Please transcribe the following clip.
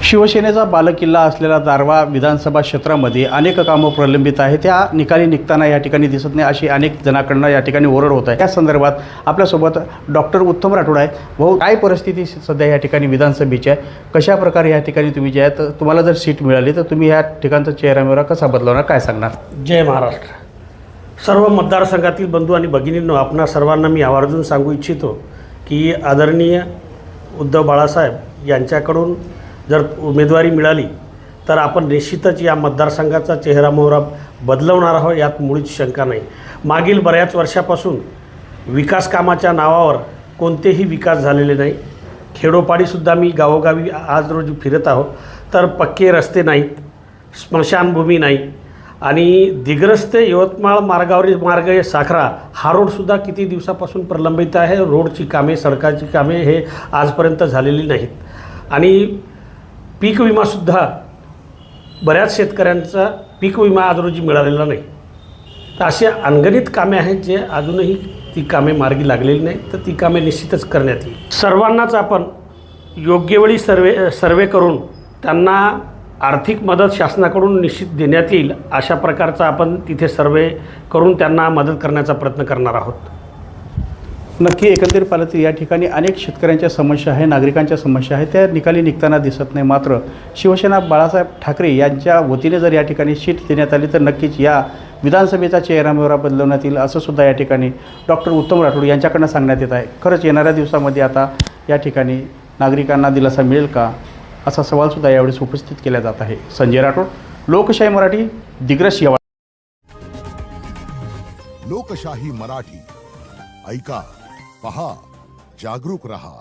शिवसेनेचा बालेकिल्ला असलेला दारव्हा विधानसभा क्षेत्रामध्ये अनेक कामं प्रलंबित आहेत. त्या निकाली निघताना या ठिकाणी दिसत नाही अशी अनेक जणांकडून या ठिकाणी ओरड होत आहे. या संदर्भात आपल्यासोबत डॉक्टर उत्तम राठोड आहे. भाऊ, काय परिस्थिती सध्या या ठिकाणी विधानसभेची आहे? कशा प्रकारे या ठिकाणी तुम्ही जे आहे तुम्हाला जर सीट मिळाली तर तुम्ही या ठिकाणचा चेहरामेहरा कसा बदलवणार, काय सांगणार? जय महाराष्ट्र. सर्व मतदारसंघातील बंधू आणि भगिनींनो, आपणा सर्वांना मी आवर्जून सांगू इच्छितो की आदरणीय उद्धव बाळासाहेब यांच्याकडून जर उमेदवारी मिळाली तर आपण निश्चितच या मतदारसंघाचा चेहरामोहरा बदलवणार आहोत, यात मुळीच शंका नाही. मागील बऱ्याच वर्षापासून विकास कामाच्या नावावर कोणतेही विकास झालेले नाही. खेडोपाडीसुद्धा मी गावोगावी आज रोजी फिरत आहोत तर पक्के रस्ते नाहीत, स्मशानभूमी नाही आणि दिग्रस्ते यवतमाळ मार्गावरील मार्ग साखरा हा रोडसुद्धा किती दिवसापासून प्रलंबित आहे. रोडची कामे, सडकाची कामे हे आजपर्यंत झालेली नाहीत आणि पीक विमासुद्धा बऱ्याच शेतकऱ्यांचा पीक विमा आज रोजी मिळालेला नाही. तर असे अनगणित कामे आहेत जे अजूनही ती कामे मार्गी लागलेली नाही, तर ती कामे निश्चितच करण्यात येईल. सर्वांनाच आपण योग्य वेळी सर्वे करून त्यांना आर्थिक मदत शासनाकडून निश्चित देण्यात येईल अशा प्रकारचा आपण तिथे सर्वे करून त्यांना मदत करण्याचा प्रयत्न करणार आहोत. नक्की एकंदरीत पाहिलं तर या ठिकाणी अनेक शेतकऱ्यांच्या समस्या आहे, नागरिकांच्या समस्या आहेत, त्या निकाली निघताना दिसत नाही. मात्र शिवसेना बाळासाहेब ठाकरे यांच्या वतीने जर या ठिकाणी सीट देण्यात आली तर नक्कीच या विधानसभेचा चेहरामोहरा बदलवण्यात येईल असं सुद्धा या ठिकाणी डॉक्टर उत्तम राठोड यांच्याकडनं सांगण्यात येत आहे. खरंच येणाऱ्या दिवसामध्ये आता या ठिकाणी नागरिकांना दिलासा मिळेल का असा सवालसुद्धा यावेळेस उपस्थित केला जात आहे. संजय राठोड, लोकशाही मराठी, दिग्रस यवतमाळ. लोकशाही मराठी, ऐका, पहा, जागरूक रहा.